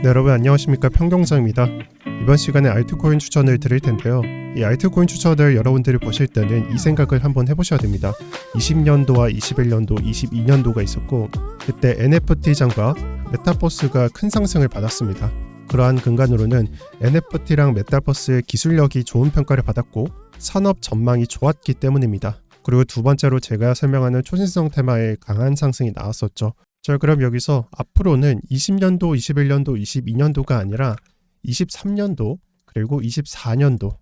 네, 여러분 안녕하십니까, 평경장입니다. 이번 시간에 알트코인 추천을 드릴 텐데요. 이 알트코인 추천을 여러분들이 보실 때는 이 생각을 한번 해보셔야 됩니다. 20년도와 21년도, 22년도가 있었고 그때 NFT장과 메타버스가 큰 상승을 받았습니다. 그러한 근간으로는 NFT랑 메타버스의 기술력이 좋은 평가를 받았고 산업 전망이 좋았기 때문입니다. 그리고 두 번째로 제가 설명하는 초신성 테마의 강한 상승이 나왔었죠. 자, 그럼 여기서 앞으로는 20년도, 21년도, 22년도가 아니라 23년도, 그리고 24년도,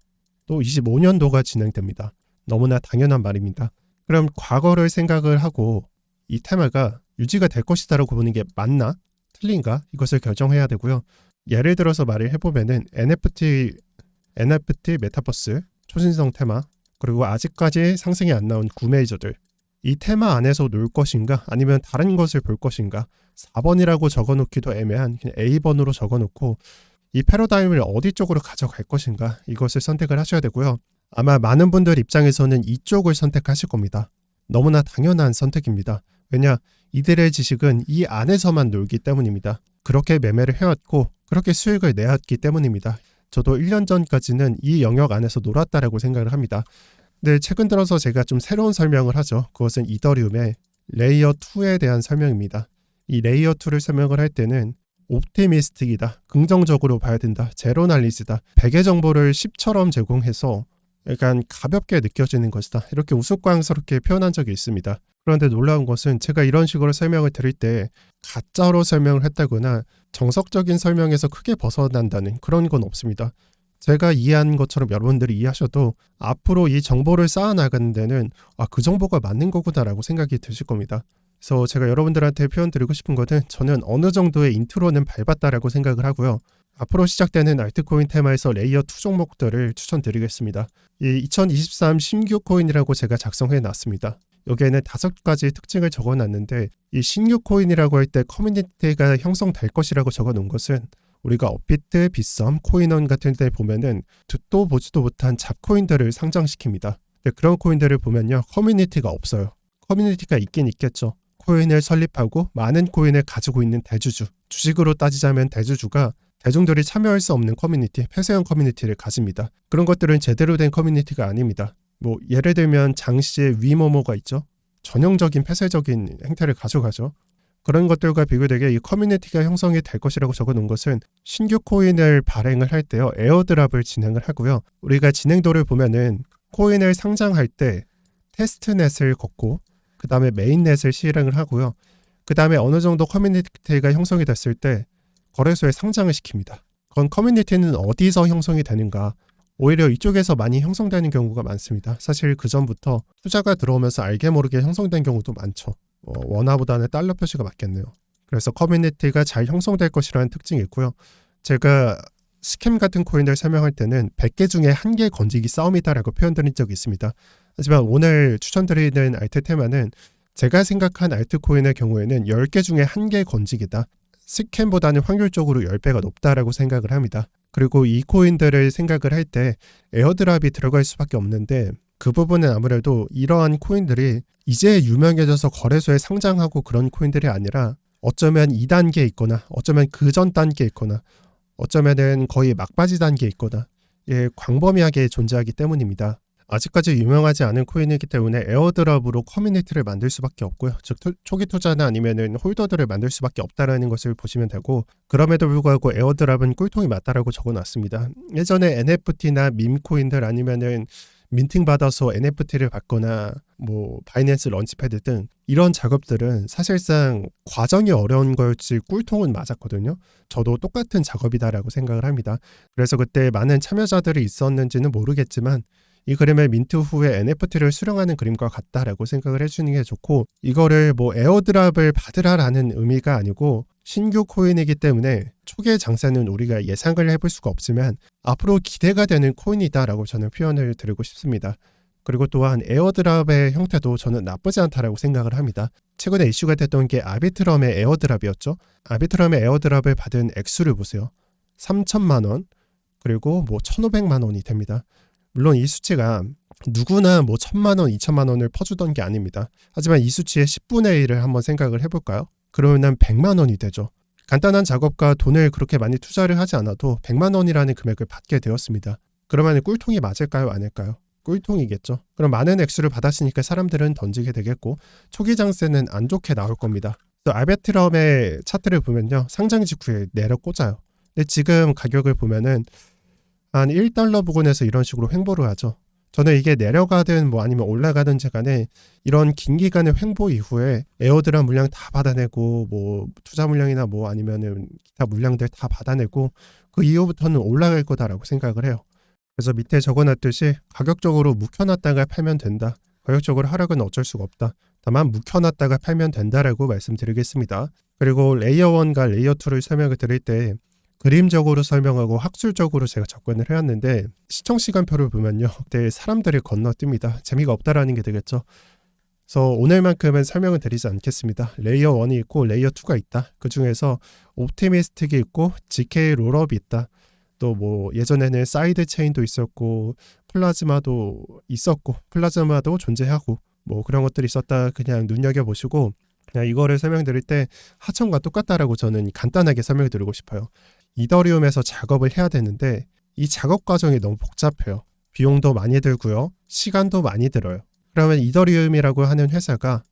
또 25년도가 진행됩니다. 너무나 당연한 말입니다. 그럼 과거를 생각을 하고 이 테마가 유지가 될 것이다라고 보는 게 맞나? 틀린가? 이것을 결정해야 되고요. 예를 들어서 말을 해보면은 NFT 메타버스, 초신성 테마, 그리고 아직까지 상승이 안 나온 구매이저들, 이 테마 안에서 놀 것인가 아니면 다른 것을 볼 것인가, 4번이라고 적어놓기도 애매한 그냥 A번으로 적어놓고 이 패러다임을 어디 쪽으로 가져갈 것인가, 이것을 선택을 하셔야 되고요. 아마 많은 분들 입장에서는 이쪽을 선택하실 겁니다. 너무나 당연한 선택입니다. 왜냐, 이들의 지식은 이 안에서만 놀기 때문입니다. 그렇게 매매를 해왔고 그렇게 수익을 내왔기 때문입니다. 저도 1년 전까지는 이 영역 안에서 놀았다라고 생각을 합니다. 네, 최근 들어서 제가 좀 새로운 설명을 하죠. 그것은 이더리움의 레이어 2에 대한 설명입니다. 이 레이어 2를 설명을 할 때는 옵티미스틱이다, 긍정적으로 봐야 된다, 제로 날리지다, 100의 정보를 10처럼 제공해서 약간 가볍게 느껴지는 것이다, 이렇게 우스꽝스럽게 표현한 적이 있습니다. 그런데 놀라운 것은 제가 이런 식으로 설명을 드릴 때 가짜로 설명을 했다거나 정석적인 설명에서 크게 벗어난다는 그런 건 없습니다. 제가 이해한 것처럼 여러분들이 이해하셔도 앞으로 이 정보를 쌓아나가는 데는 그 정보가 맞는 거구나라고 생각이 드실 겁니다. 그래서 제가 여러분들한테 표현드리고 싶은 것은 저는 어느 정도의 인트로는 밟았다라고 생각을 하고요. 앞으로 시작되는 알트코인 테마에서 레이어 2 종목들을 추천드리겠습니다. 이 2023 신규 코인이라고 제가 작성해 놨습니다. 여기에는 5가지 특징을 적어놨는데 이 신규 코인이라고 할 때 커뮤니티가 형성될 것이라고 적어놓은 것은 우리가 업비트, 빗썸, 코인원 같은 데 보면은 듣도 보지도 못한 잡코인들을 상장시킵니다. 근데 그런 코인들을 보면요, 커뮤니티가 없어요. 커뮤니티가 있긴 있겠죠. 코인을 설립하고 많은 코인을 가지고 있는 대주주, 주식으로 따지자면 대주주가 대중들이 참여할 수 없는 커뮤니티, 폐쇄형 커뮤니티를 가집니다. 그런 것들은 제대로 된 커뮤니티가 아닙니다. 뭐 예를 들면 장씨의 위모모가 있죠. 전형적인 폐쇄적인 행태를 가져가죠. 그런 것들과 비교되게 이 커뮤니티가 형성이 될 것이라고 적어놓은 것은 신규 코인을 발행을 할 때요, 에어드랍을 진행을 하고요. 우리가 진행도를 보면은 코인을 상장할 때 테스트넷을 걷고 그 다음에 메인넷을 실행을 하고요. 그 다음에 어느 정도 커뮤니티가 형성이 됐을 때 거래소에 상장을 시킵니다. 그건 커뮤니티는 어디서 형성이 되는가? 오히려 이쪽에서 많이 형성되는 경우가 많습니다. 사실 그 전부터 투자가 들어오면서 알게 모르게 형성된 경우도 많죠. 원화보다는 달러 표시가 맞겠네요. 그래서 커뮤니티가 잘 형성될 것이라는 특징이 있고요. 제가 스캠 같은 코인을 설명할 때는 100개 중에 1개 건지기 싸움이다라고 표현드린 적이 있습니다. 하지만 오늘 추천드리는 알트 테마는 제가 생각한 알트코인의 경우에는 10개 중에 1개 건지기다. 스캠보다는 확률적으로 10배가 높다라고 생각을 합니다. 그리고 이 코인들을 생각을 할 때 에어드랍이 들어갈 수밖에 없는데 그 부분은 아무래도 이러한 코인들이 이제 유명해져서 거래소에 상장하고 그런 코인들이 아니라 어쩌면 2단계에 있거나 어쩌면 그 전 단계에 있거나 어쩌면은 거의 막바지 단계에 있거나 광범위하게 존재하기 때문입니다. 아직까지 유명하지 않은 코인이기 때문에 에어드랍으로 커뮤니티를 만들 수밖에 없고요. 즉 초기 투자나 아니면은 홀더들을 만들 수밖에 없다라는 것을 보시면 되고, 그럼에도 불구하고 에어드랍은 꿀통이 맞다라고 적어놨습니다. 예전에 NFT나 밈 코인들 아니면은 민팅 받아서 NFT를 받거나 뭐 바이낸스 런치패드 등 이런 작업들은 사실상 과정이 어려운 걸지 꿀통은 맞았거든요. 저도 똑같은 작업이다라고 생각을 합니다. 그래서 그때 많은 참여자들이 있었는지는 모르겠지만 이 그림의 민트 후에 NFT를 수령하는 그림과 같다라고 생각을 해주는 게 좋고, 이거를 뭐 에어드랍을 받으라라는 의미가 아니고 신규 코인이기 때문에 초기의 장세는 우리가 예상을 해볼 수가 없지만 앞으로 기대가 되는 코인이다라고 저는 표현을 드리고 싶습니다. 그리고 또한 에어드랍의 형태도 저는 나쁘지 않다라고 생각을 합니다. 최근에 이슈가 됐던 게 아비트럼의 에어드랍이었죠. 아비트럼의 에어드랍을 받은 액수를 보세요. 3천만 원, 그리고 뭐 1,500만 원이 됩니다. 물론 이 수치가 누구나 뭐 1,000만 원, 2,000만 원을 퍼주던 게 아닙니다. 하지만 이 수치의 10분의 1을 한번 생각을 해볼까요? 그러면 100만 원이 되죠. 간단한 작업과 돈을 그렇게 많이 투자를 하지 않아도 100만 원이라는 금액을 받게 되었습니다. 그러면 꿀통이 맞을까요? 아닐까요? 꿀통이겠죠. 그럼 많은 액수를 받았으니까 사람들은 던지게 되겠고 초기 장세는 안 좋게 나올 겁니다. 또 아베트럼의 차트를 보면요. 상장 직후에 내려 꽂아요. 근데 지금 가격을 보면은 한 1달러 부근에서 이런 식으로 횡보를 하죠. 저는 이게 내려가든 뭐 아니면 올라가든지 간에 이런 긴 기간의 횡보 이후에 에어드랍 물량 다 받아내고 뭐 투자 물량이나 뭐 아니면은 기타 물량들 다 받아내고 그 이후부터는 올라갈 거다라고 생각을 해요. 그래서 밑에 적어놨듯이 가격적으로 묵혀놨다가 팔면 된다. 가격적으로 하락은 어쩔 수가 없다. 다만 묵혀놨다가 팔면 된다라고 말씀드리겠습니다. 그리고 레이어 1과 레이어 2를 설명을 드릴 때 그림적으로 설명하고 학술적으로 제가 접근을 해왔는데 시청 시간표를 보면요. 그때 사람들이 건너뜁니다. 재미가 없다라는 게 되겠죠. 그래서 오늘만큼은 설명을 드리지 않겠습니다. 레이어 1이 있고 레이어 2가 있다. 그 중에서 옵티미스틱이 있고 GK 롤업이 있다. 또 뭐 예전에는 사이드 체인도 있었고 플라즈마도 있었고 플라즈마도 존재하고 뭐 그런 것들이 있었다. 그냥 눈여겨보시고 그냥 이거를 설명드릴 때 하청과 똑같다라고 저는 간단하게 설명드리고 싶어요. 이더리움에서 작업을 해야 되는데 이 작업 과정이 너무 복잡해요. 비용도 많이 들고요. 시간도 많이 들어요. 그러면 이더리움이라고 하는 회사가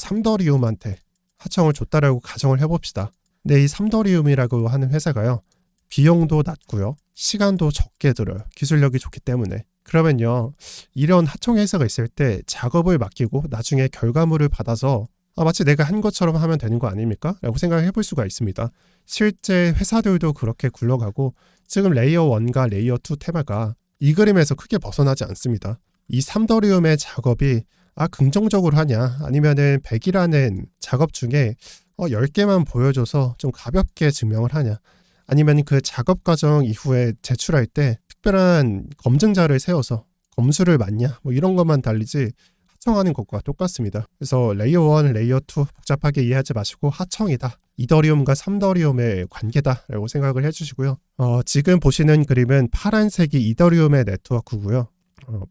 3더리움한테 하청을 줬다라고 가정을 해봅시다. 근데 이 3더리움이라고 하는 회사가요. 비용도 낮고요. 시간도 적게 들어요. 기술력이 좋기 때문에. 그러면요. 이런 하청 회사가 있을 때 작업을 맡기고 나중에 결과물을 받아서 마치 내가 한 것처럼 하면 되는 거 아닙니까? 라고 생각을 해볼 수가 있습니다. 실제 회사들도 그렇게 굴러가고 지금 레이어 1과 레이어 2 테마가 이 그림에서 크게 벗어나지 않습니다. 이 3더리움의 작업이 긍정적으로 하냐 아니면은 100이라는 작업 중에 10개만 보여줘서 좀 가볍게 증명을 하냐 아니면 그 작업 과정 이후에 제출할 때 특별한 검증자를 세워서 검수를 맞냐 뭐 이런 것만 달리지 하청하는 것과 똑같습니다. 그래서 레이어 1, 레이어 2 복잡하게 이해하지 마시고 하청이다. 이더리움과 3더리움의 관계다 라고 생각을 해주시고요. 지금 보시는 그림은 파란색이 이더리움의 네트워크고요.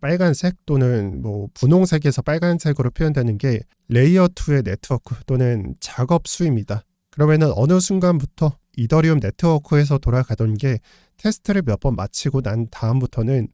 빨간색 또는 뭐 분홍색에서 빨간색으로 표현되는 게 레이어 2의 네트워크 또는 작업 수입니다. 그러면은 어느 순간부터 이더리움 네트워크에서 돌아가던 게 테스트를 몇 번 마치고 난 다음부터는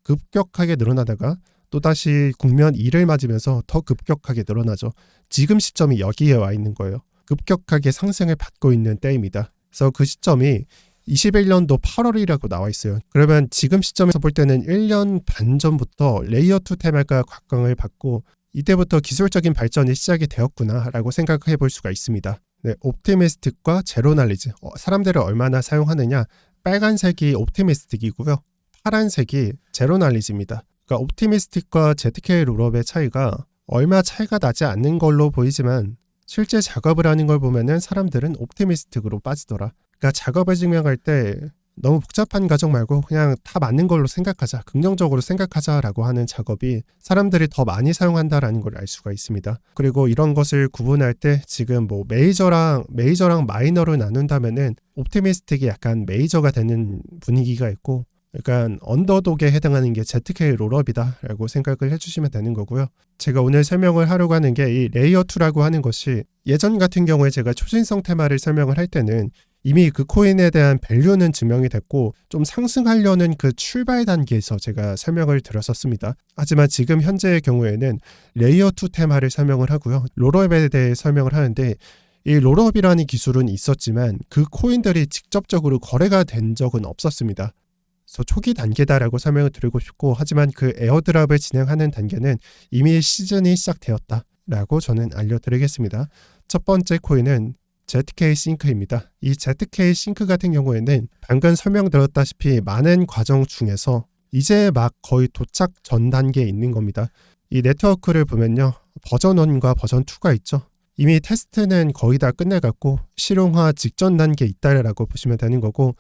급격하게 늘어나다가 또다시 국면 2를 맞으면서 더 급격하게 늘어나죠. 지금 시점이 여기에 와 있는 거예요. 급격하게 상승을 받고 있는 때입니다. 그래서 그 시점이 21년도 8월이라고 나와 있어요. 그러면 지금 시점에서 볼 때는 1년 반 전부터 레이어 2 테마가 각광을 받고 이때부터 기술적인 발전이 시작이 되었구나 라고 생각해 볼 수가 있습니다. 네, 옵티미스틱과 제로날리지 사람들을 얼마나 사용하느냐 빨간색이 옵티미스틱이고요. 파란색이 제로날리지입니다. 그러니까 옵티미스틱과 ZK 롤업의 차이가 얼마 차이가 나지 않는 걸로 보이지만 실제 작업을 하는 걸 보면은 사람들은 옵티미스틱으로 빠지더라. 그러니까 작업을 증명할 때 너무 복잡한 과정 말고 그냥 다 맞는 걸로 생각하자, 긍정적으로 생각하자라고 하는 작업이 사람들이 더 많이 사용한다라는 걸 알 수가 있습니다. 그리고 이런 것을 구분할 때 지금 뭐 메이저랑 마이너를 나눈다면은 옵티미스틱이 약간 메이저가 되는 분위기가 있고 약간 언더독에 해당하는 게 ZK 롤업이다라고 생각을 해주시면 되는 거고요. 제가 오늘 설명을 하려고 하는 게 이 레이어 2라고 하는 것이 예전 같은 경우에 제가 초신성 테마를 설명을 할 때는 이미 그 코인에 대한 밸류는 증명이 됐고 좀 상승하려는 그 출발 단계에서 제가 설명을 드렸었습니다. 하지만 지금 현재의 경우에는 레이어 2 테마를 설명을 하고요. 롤업에 대해 설명을 하는데 이 롤업이라는 기술은 있었지만 그 코인들이 직접적으로 거래가 된 적은 없었습니다. 그래서 초기 단계다라고 설명을 드리고 싶고 하지만 그 에어드랍을 진행하는 단계는 이미 시즌이 시작되었다라고 저는 알려드리겠습니다. 첫 번째 코인은 ZK 싱크입니다. 이 ZK 싱크 같은 경우에는 방금 설명드렸다시피 많은 과정 중에서 이제 막 거의 도착 전 단계에 있는 겁니다. 이 네트워크를 보면요. 버전 1과 버전 2가 있죠. 이미 테스트는 거의 다 끝내갔고 실용화 직전 단계에 있다라고 보시면 되는 거고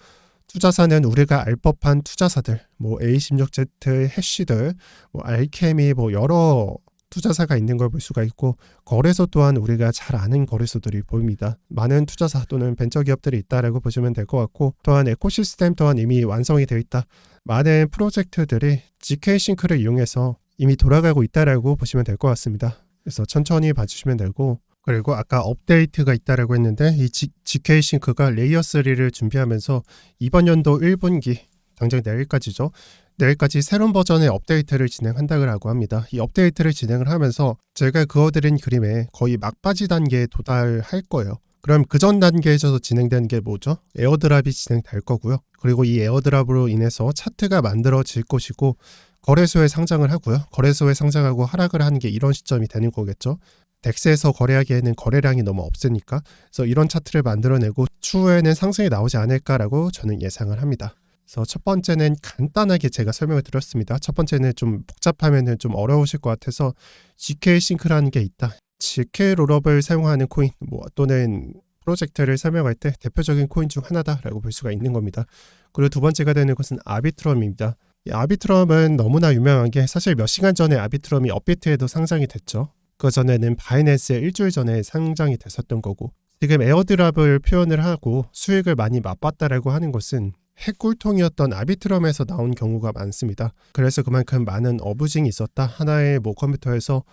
투자사는 우리가 알 법한 투자사들, 뭐 A16Z 해쉬들, 뭐 알케미 뭐 여러 투자사가 있는 걸 볼 수가 있고 거래소 또한 우리가 잘 아는 거래소들이 보입니다. 많은 투자사 또는 벤처기업들이 있다라고 보시면 될 것 같고 또한 에코시스템 또한 이미 완성이 되어 있다. 많은 프로젝트들이 GK싱크를 이용해서 이미 돌아가고 있다라고 보시면 될 것 같습니다. 그래서 천천히 봐주시면 되고 그리고 아까 업데이트가 있다라고 했는데 이 GK 싱크가 레이어 3를 준비하면서 이번 연도 1분기 당장 내일까지죠. 내일까지 새로운 버전의 업데이트를 진행한다고 합니다. 이 업데이트를 진행을 하면서 제가 그어드린 그림에 거의 막바지 단계에 도달할 거예요. 그럼 그 전 단계에서 진행되는 게 뭐죠? 에어드랍이 진행될 거고요. 그리고 이 에어드랍으로 인해서 차트가 만들어질 것이고 거래소에 상장을 하고요. 거래소에 상장하고 하락을 하는 게 이런 시점이 되는 거겠죠. 덱스에서 거래하기에는 거래량이 너무 없으니까 그래서 이런 차트를 만들어내고 추후에는 상승이 나오지 않을까라고 저는 예상을 합니다. 그래서 첫 번째는 간단하게 제가 설명을 드렸습니다. 첫 번째는 좀 복잡하면 좀 어려우실 것 같아서 GK 싱크라는 게 있다. GK 롤업을 사용하는 코인 또는 프로젝트를 설명할 때 대표적인 코인 중 하나다라고 볼 수가 있는 겁니다. 그리고 두 번째가 되는 것은 아비트럼입니다. 이 아비트럼은 너무나 유명한 게 사실 몇 시간 전에 아비트럼이 업비트에도 상장이 됐죠. 그 전에는 바이낸스에 일주일 전에 상장이 됐었던 거고 지금 에어드랍을 표현을 하고 수익을 많이 맛봤다라고 하는 것은 핵꿀통이었던 아비트럼에서 나온 경우가 많습니다. 그래서 그만큼 많은 어부징이 있었다. 하나의 컴퓨터에서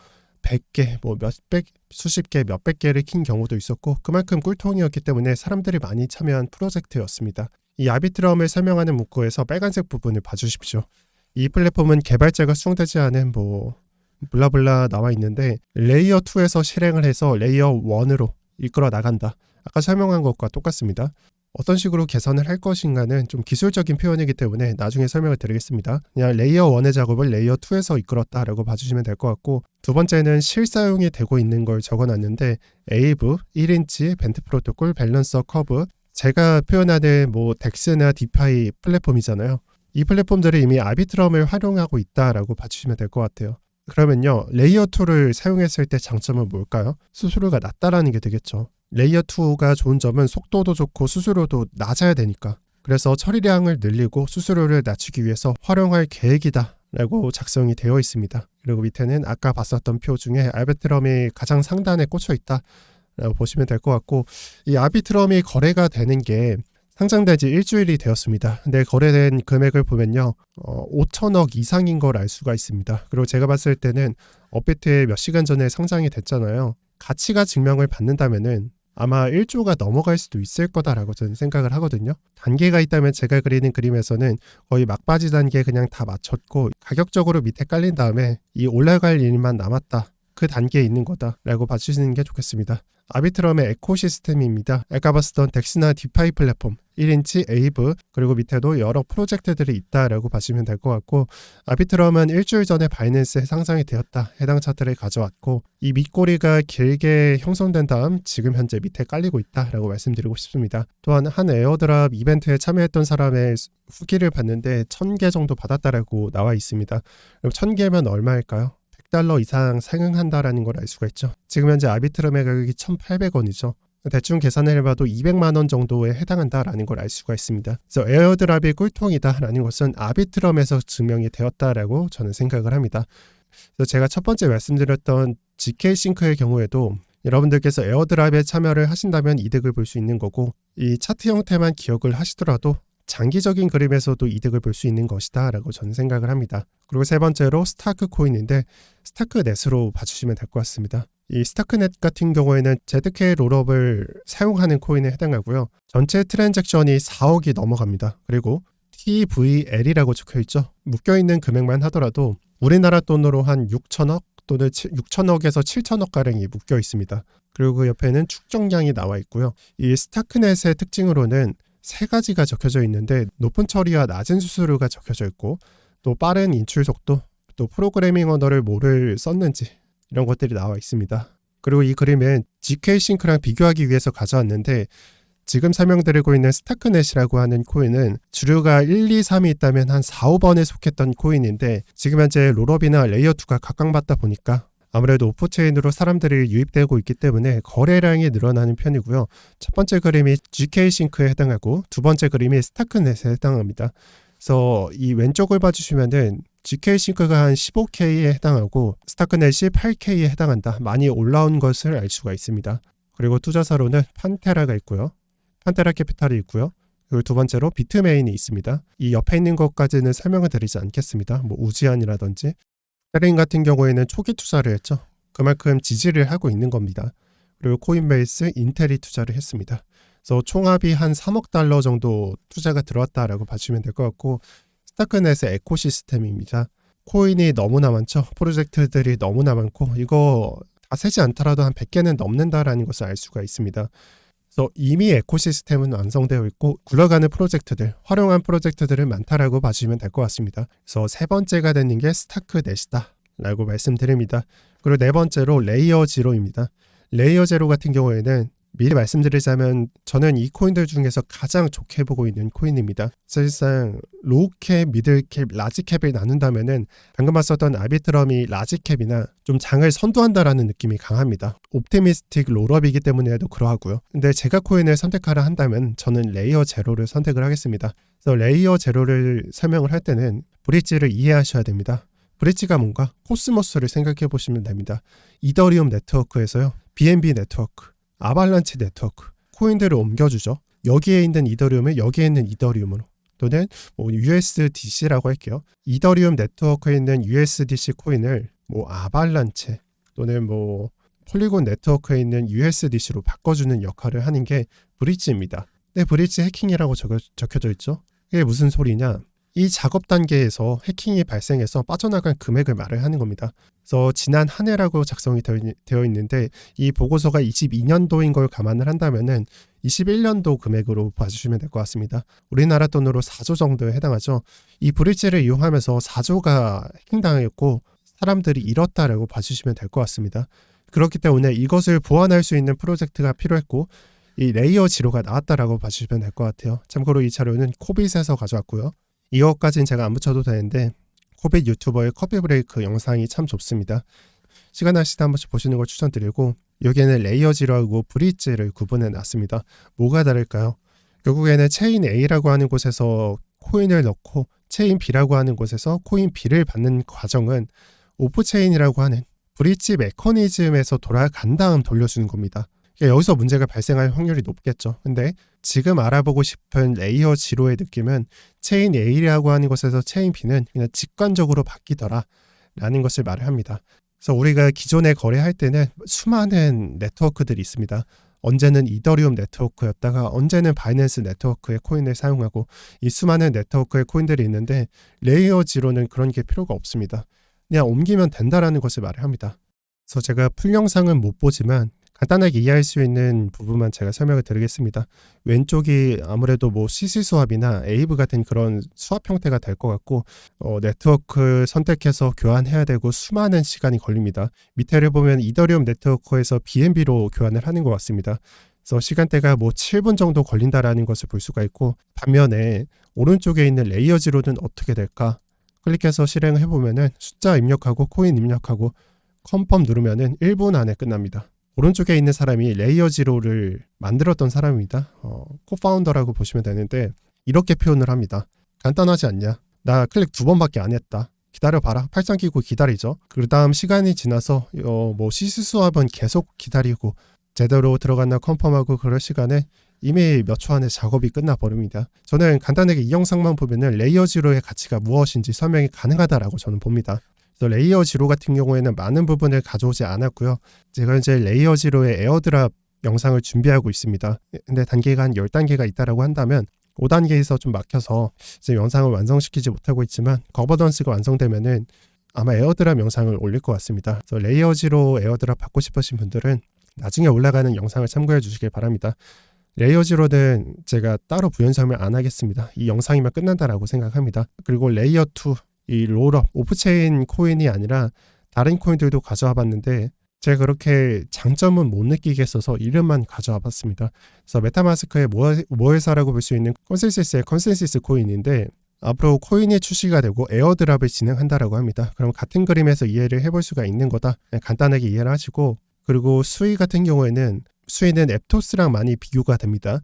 100개, 몇백, 수십 개, 몇백 개를 킨 경우도 있었고 그만큼 꿀통이었기 때문에 사람들이 많이 참여한 프로젝트였습니다. 이 아비트럼을 설명하는 문구에서 빨간색 부분을 봐주십시오. 이 플랫폼은 개발자가 수정되지 않은 블라블라 나와 있는데 레이어 2에서 실행을 해서 레이어 1으로 이끌어 나간다. 아까 설명한 것과 똑같습니다. 어떤 식으로 개선을 할 것인가는 좀 기술적인 표현이기 때문에 나중에 설명을 드리겠습니다. 그냥 레이어 1의 작업을 레이어 2에서 이끌었다라고 봐주시면 될 것 같고 두 번째는 실사용이 되고 있는 걸 적어놨는데 에이브, 1인치, 벤트 프로토콜, 밸런서 커브 제가 표현하는 덱스나 디파이 플랫폼이잖아요. 이 플랫폼들이 이미 아비트럼을 활용하고 있다라고 봐주시면 될 것 같아요. 그러면요 레이어 2를 사용했을 때 장점은 뭘까요? 수수료가 낮다라는 게 되겠죠. 레이어 2가 좋은 점은 속도도 좋고 수수료도 낮아야 되니까 그래서 처리량을 늘리고 수수료를 낮추기 위해서 활용할 계획이다 라고 작성이 되어 있습니다. 그리고 밑에는 아까 봤었던 표 중에 아비트럼이 가장 상단에 꽂혀 있다 라고 보시면 될 것 같고 이 아비트럼이 거래가 되는 게 상장된 지 일주일이 되었습니다. 근데 거래된 금액을 보면요 5천억 이상인 걸 알 수가 있습니다. 그리고 제가 봤을 때는 업비트에 몇 시간 전에 상장이 됐잖아요. 가치가 증명을 받는다면은 아마 1조가 넘어갈 수도 있을 거다라고 저는 생각을 하거든요. 단계가 있다면 제가 그리는 그림에서는 거의 막바지 단계에 그냥 다 맞췄고 가격적으로 밑에 깔린 다음에 이 올라갈 일만 남았다. 그 단계에 있는 거다라고 봐주시는 게 좋겠습니다. 아비트럼의 에코시스템입니다. 아까 봤었던 덱스나 디파이 플랫폼, 1인치, 에이브, 그리고 밑에도 여러 프로젝트들이 있다라고 봐주시면 될 것 같고 아비트럼은 일주일 전에 바이낸스에 상장이 되었다. 해당 차트를 가져왔고 이 밑꼬리가 길게 형성된 다음 지금 현재 밑에 깔리고 있다라고 말씀드리고 싶습니다. 또한 한 에어드랍 이벤트에 참여했던 사람의 후기를 봤는데 1000개 정도 받았다라고 나와 있습니다. 그럼 1000개면 얼마일까요? $100 이상 상응한다라는 걸 알 수가 있죠. 지금 현재 아비트럼의 가격이 1,800원이죠. 대충 계산을 해봐도 200만 원 정도에 해당한다라는 걸 알 수가 있습니다. 그래서 에어드랍이 꿀통이다라는 것은 아비트럼에서 증명이 되었다라고 저는 생각을 합니다. 그래서 제가 첫 번째 말씀드렸던 GK 싱크의 경우에도 여러분들께서 에어드랍에 참여를 하신다면 이득을 볼 수 있는 거고 이 차트 형태만 기억을 하시더라도 장기적인 그림에서도 이득을 볼 수 있는 것이다 라고 저는 생각을 합니다. 그리고 세 번째로 스타크 코인인데 스타크넷으로 봐주시면 될 것 같습니다. 이 스타크넷 같은 경우에는 ZK 롤업을 사용하는 코인에 해당하고요. 전체 트랜잭션이 4억이 넘어갑니다. 그리고 TVL이라고 적혀있죠. 묶여있는 금액만 하더라도 우리나라 돈으로 한 6천억 또는 6천억에서 7천억가량이 묶여 있습니다. 그리고 그 옆에는 축적량이 나와 있고요. 이 스타크넷의 특징으로는 세 가지가 적혀져 있는데 높은 처리와 낮은 수수료가 적혀져 있고 또 빠른 인출 속도, 또 프로그래밍 언어를 뭐를 썼는지 이런 것들이 나와 있습니다. 그리고 이 그림은 GK 싱크랑 비교하기 위해서 가져왔는데 지금 설명드리고 있는 스타크넷이라고 하는 코인은 주류가 1, 2, 3이 있다면 한 4, 5번에 속했던 코인인데 지금 현재 롤업이나 레이어 2가 각광받다 보니까 아무래도 오프체인으로 사람들이 유입되고 있기 때문에 거래량이 늘어나는 편이고요. 첫 번째 그림이 GK 싱크에 해당하고 두 번째 그림이 스타크넷에 해당합니다. 그래서 이 왼쪽을 봐주시면은 GK 싱크가 한 15K에 해당하고 스타크넷이 8K에 해당한다. 많이 올라온 것을 알 수가 있습니다. 그리고 투자사로는 판테라가 있고요. 판테라 캐피탈이 있고요. 그리고 두 번째로 비트메인이 있습니다. 이 옆에 있는 것까지는 설명을 드리지 않겠습니다. 우지안이라든지. 세린 같은 경우에는 초기 투자를 했죠. 그만큼 지지를 하고 있는 겁니다. 그리고 코인베이스, 인텔이 투자를 했습니다. 그래서 총합이 한 3억 달러 정도 투자가 들어왔다라고 봐주시면 될 것 같고, 스타크넷의 에코시스템입니다. 코인이 너무나 많죠. 프로젝트들이 너무나 많고 이거 다 세지 않더라도 한 100개는 넘는다라는 것을 알 수가 있습니다. 그래서 이미 에코시스템은 완성되어 있고 굴러가는 프로젝트들, 활용한 프로젝트들은 많다라고 봐주시면 될 것 같습니다. 그래서 세 번째가 되는 게 스타크넷이다 라고 말씀드립니다. 그리고 네 번째로 레이어 제로입니다. 레이어 제로 같은 경우에는 미리 말씀드리자면 저는 이 코인들 중에서 가장 좋게 보고 있는 코인입니다. 사실상 로우캡, 미들캡, 라지캡을 나눈다면은 방금 봤었던 아비트럼이 라지캡이나 좀 장을 선도한다라는 느낌이 강합니다. 옵티미스틱 롤업이기 때문에도 그러하고요. 근데 제가 코인을 선택하라 한다면 저는 레이어 제로를 선택을 하겠습니다. 그래서 레이어 제로를 설명을 할 때는 브릿지를 이해하셔야 됩니다. 브릿지가 뭔가? 코스모스를 생각해 보시면 됩니다. 이더리움 네트워크에서요. BNB 네트워크, 아발란치 네트워크, 코인들을 옮겨주죠. 여기에 있는 이더리움을 여기에 있는 이더리움으로, 또는 USDC라고 할게요. 이더리움 네트워크에 있는 USDC 코인을 아발란체 또는 폴리곤 네트워크에 있는 USDC로 바꿔주는 역할을 하는 게 브릿지입니다. 근데 브릿지 해킹이라고 적혀져 있죠. 이게 무슨 소리냐? 이 작업 단계에서 해킹이 발생해서 빠져나간 금액을 말을 하는 겁니다. 그래서 지난 한 해라고 작성이 되어 있는데 이 보고서가 22년도인 걸 감안을 한다면은 21년도 금액으로 봐주시면 될 것 같습니다. 우리나라 돈으로 4조 정도에 해당하죠. 이 브릿지를 이용하면서 4조가 해킹당했고 사람들이 잃었다라고 봐주시면 될 것 같습니다. 그렇기 때문에 이것을 보완할 수 있는 프로젝트가 필요했고 이 레이어 지로가 나왔다라고 봐주시면 될 것 같아요. 참고로 이 자료는 코빗에서 가져왔고요. 이것까지는 제가 안 붙여도 되는데 코빗 유튜버의 커피 브레이크 영상이 참 좋습니다. 시간 나실 때 한 번씩 보시는 걸 추천드리고, 여기에는 레이어 지로하고 브릿지를 구분해 놨습니다. 뭐가 다를까요? 결국에는 체인 A라고 하는 곳에서 코인을 넣고 체인 B라고 하는 곳에서 코인 B를 받는 과정은 오프체인이라고 하는 브릿지 메커니즘에서 돌아간 다음 돌려주는 겁니다. 여기서 문제가 발생할 확률이 높겠죠. 근데 지금 알아보고 싶은 레이어 지로의 느낌은 체인 A라고 하는 곳에서 체인 B는 그냥 직관적으로 바뀌더라 라는 것을 말을 합니다. 그래서 우리가 기존에 거래할 때는 수많은 네트워크들이 있습니다. 언제는 이더리움 네트워크였다가 언제는 바이낸스 네트워크의 코인을 사용하고, 이 수많은 네트워크의 코인들이 있는데 레이어 지로는 그런 게 필요가 없습니다. 그냥 옮기면 된다라는 것을 말을 합니다. 그래서 제가 풀 영상은 못 보지만 간단하게 이해할 수 있는 부분만 제가 설명을 드리겠습니다. 왼쪽이 아무래도 CC 수합이나 에이브 같은 그런 수합 형태가 될 것 같고, 네트워크 선택해서 교환해야 되고 수많은 시간이 걸립니다. 밑에를 보면 이더리움 네트워크에서 BNB로 교환을 하는 것 같습니다. 그래서 시간대가 7분 정도 걸린다라는 것을 볼 수가 있고, 반면에 오른쪽에 있는 레이어 지로는 어떻게 될까? 클릭해서 실행을 해보면은 숫자 입력하고 코인 입력하고 컨펌 누르면은 1분 안에 끝납니다. 오른쪽에 있는 사람이 레이어 지로를 만들었던 사람입니다. 코파운더라고 보시면 되는데 이렇게 표현을 합니다. 간단하지 않냐? 나 클릭 2번밖에 안 했다. 기다려봐라. 팔짱 끼고 기다리죠. 그 다음 시간이 지나서 CC 수합은 계속 기다리고 제대로 들어갔나 컨펌하고 그럴 시간에 이미 몇 초 안에 작업이 끝나버립니다. 저는 간단하게 이 영상만 보면은 레이어 지로의 가치가 무엇인지 설명이 가능하다라고 저는 봅니다. 그래서 레이어 지로 같은 경우에는 많은 부분을 가져오지 않았고요. 제가 이제 레이어 지로의 에어드랍 영상을 준비하고 있습니다. 근데 단계가 한 10단계가 있다라고 한다면 5단계에서 좀 막혀서 이제 영상을 완성시키지 못하고 있지만, 거버넌스가 완성되면은 아마 에어드랍 영상을 올릴 것 같습니다. 그래서 레이어 지로 에어드랍 받고 싶으신 분들은 나중에 올라가는 영상을 참고해 주시길 바랍니다. 레이어 지로는 제가 따로 부연 설명 안 하겠습니다. 이 영상이면 끝난다라고 생각합니다. 그리고 레이어 2, 이 롤업, 오프체인 코인이 아니라 다른 코인들도 가져와 봤는데 제가 그렇게 장점은 못 느끼겠어서 이름만 가져와 봤습니다. 그래서 메타마스크의 모회사라고 볼 수 있는 컨센시스의 컨센시스 코인인데 앞으로 코인이 출시가 되고 에어드랍을 진행한다라고 합니다. 그럼 같은 그림에서 이해를 해볼 수가 있는 거다. 간단하게 이해를 하시고, 그리고 수위 같은 경우에는 수위는 앱토스랑 많이 비교가 됩니다.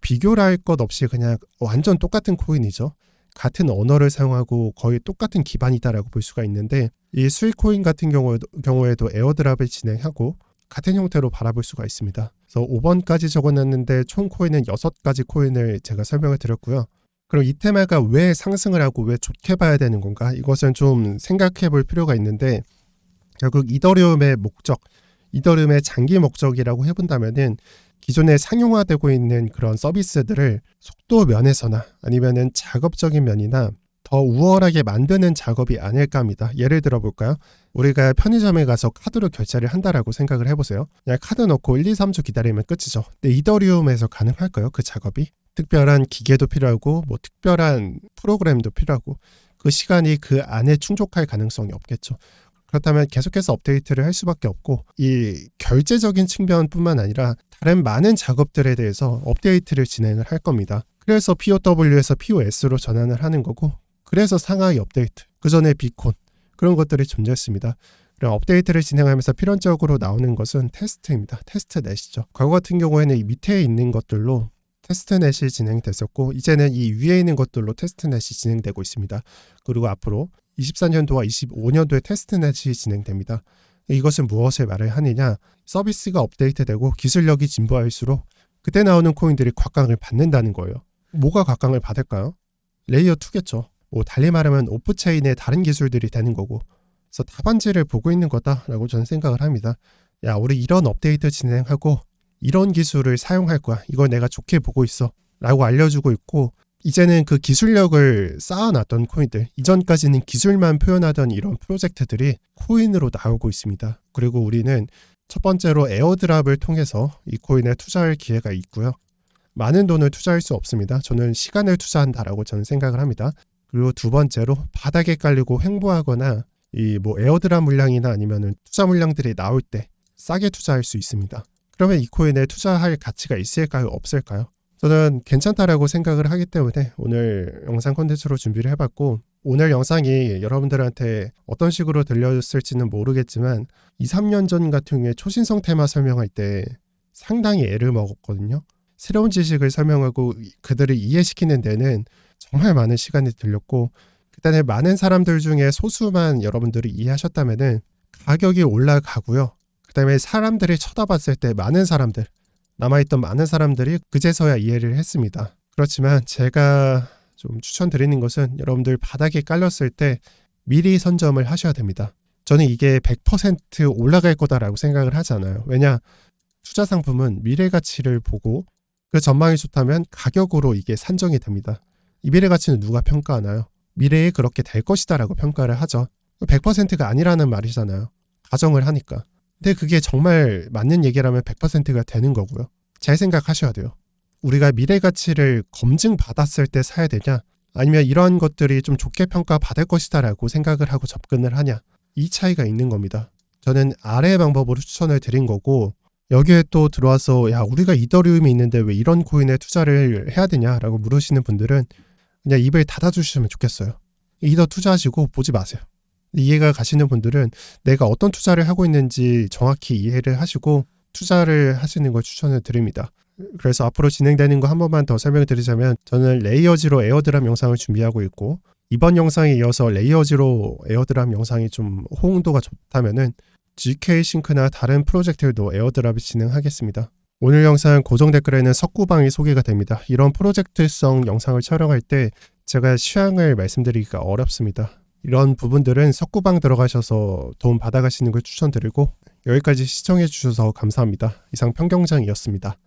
비교를 할 것 없이 그냥 완전 똑같은 코인이죠. 같은 언어를 사용하고 거의 똑같은 기반이다라고 볼 수가 있는데, 이 수익코인 같은 경우에도 에어드랍을 진행하고 같은 형태로 바라볼 수가 있습니다. 그래서 5번까지 적어놨는데 총 코인은 6가지 코인을 제가 설명을 드렸고요. 그럼 이 테마가 왜 상승을 하고 왜 좋게 봐야 되는 건가? 이것은 좀 생각해 볼 필요가 있는데, 결국 이더리움의 목적, 이더리움의 장기 목적이라고 해본다면은 기존에 상용화되고 있는 그런 서비스들을 속도 면에서나 아니면은 작업적인 면이나 더 우월하게 만드는 작업이 아닐까 합니다. 예를 들어 볼까요? 우리가 편의점에 가서 카드로 결제를 한다라고 생각을 해보세요. 그냥 카드 넣고 1, 2, 3주 기다리면 끝이죠. 근데 이더리움에서 가능할까요? 그 작업이? 특별한 기계도 필요하고 뭐 특별한 프로그램도 필요하고 그 시간이 그 안에 충족할 가능성이 없겠죠. 그렇다면 계속해서 업데이트를 할 수밖에 없고 이 결제적인 측면뿐만 아니라 다른 많은 작업들에 대해서 업데이트를 진행을 할 겁니다. 그래서 POW에서 POS로 전환을 하는 거고 그래서 상하이 업데이트, 그 전에 비콘 그런 것들이 존재했습니다. 그럼 업데이트를 진행하면서 필연적으로 나오는 것은 테스트입니다. 테스트넷이죠. 과거 같은 경우에는 이 밑에 있는 것들로 테스트넷이 진행됐었고 이제는 이 위에 있는 것들로 테스트넷이 진행되고 있습니다. 그리고 앞으로 24년도와 25년도에 테스트넷이 진행됩니다. 이것은 무엇을 말을 하느냐? 서비스가 업데이트되고 기술력이 진보할수록 그때 나오는 코인들이 곽강을 받는다는 거예요. 뭐가 곽강을 받을까요? 레이어 2겠죠. 뭐 달리 말하면 오프체인의 다른 기술들이 되는 거고 그래서 답안지를 보고 있는 거다라고 저는 생각을 합니다. 야, 우리 이런 업데이트 진행하고 이런 기술을 사용할 거야. 이걸 내가 좋게 보고 있어 라고 알려주고 있고 이제는 그 기술력을 쌓아놨던 코인들, 이전까지는 기술만 표현하던 이런 프로젝트들이 코인으로 나오고 있습니다. 그리고 우리는 첫 번째로 에어드랍을 통해서 이 코인에 투자할 기회가 있고요. 많은 돈을 투자할 수 없습니다. 저는 시간을 투자한다라고 저는 생각을 합니다. 그리고 두 번째로 바닥에 깔리고 횡보하거나 이 뭐 에어드랍 물량이나 아니면은 투자 물량들이 나올 때 싸게 투자할 수 있습니다. 그러면 이 코인에 투자할 가치가 있을까요? 없을까요? 저는 괜찮다라고 생각을 하기 때문에 오늘 영상 콘텐츠로 준비를 해봤고 오늘 영상이 여러분들한테 어떤 식으로 들렸을지는 모르겠지만 2, 3년 전 같은 경우에 초신성 테마 설명할 때 상당히 애를 먹었거든요. 새로운 지식을 설명하고 그들을 이해시키는 데는 정말 많은 시간이 들렸고 그때는 많은 사람들 중에 소수만 여러분들이 이해하셨다면은 가격이 올라가고요. 그 다음에 사람들이 쳐다봤을 때 많은 사람들, 남아있던 많은 사람들이 그제서야 이해를 했습니다. 그렇지만 제가 좀 추천드리는 것은 여러분들 바닥에 깔렸을 때 미리 선점을 하셔야 됩니다. 저는 이게 100% 올라갈 거다라고 생각을 하지 않아요. 왜냐? 투자 상품은 미래 가치를 보고 그 전망이 좋다면 가격으로 이게 산정이 됩니다. 이 미래 가치는 누가 평가하나요? 미래에 그렇게 될 것이다 라고 평가를 하죠. 100%가 아니라는 말이잖아요. 가정을 하니까. 근데 그게 정말 맞는 얘기라면 100%가 되는 거고요. 잘 생각하셔야 돼요. 우리가 미래 가치를 검증받았을 때 사야 되냐? 아니면 이러한 것들이 좀 좋게 평가받을 것이다 라고 생각을 하고 접근을 하냐? 이 차이가 있는 겁니다. 저는 아래의 방법으로 추천을 드린 거고 여기에 또 들어와서 야 우리가 이더리움이 있는데 왜 이런 코인에 투자를 해야 되냐라고 물으시는 분들은 그냥 입을 닫아주시면 좋겠어요. 이더 투자하시고 보지 마세요. 이해가 가시는 분들은 내가 어떤 투자를 하고 있는지 정확히 이해를 하시고 투자를 하시는 걸 추천을 드립니다. 그래서 앞으로 진행되는 거 한 번만 더 설명드리자면 저는 레이어지로 에어드랍 영상을 준비하고 있고 이번 영상에 이어서 레이어지로 에어드랍 영상이 좀 호응도가 좋다면은 GK 싱크나 다른 프로젝트들도 에어드랍을 진행하겠습니다. 오늘 영상 고정 댓글에는 석구방이 소개가 됩니다. 이런 프로젝트성 영상을 촬영할 때 제가 취향을 말씀드리기가 어렵습니다. 이런 부분들은 석구방 들어가셔서 도움 받아가시는 걸 추천드리고 여기까지 시청해 주셔서 감사합니다. 이상 평경장이었습니다.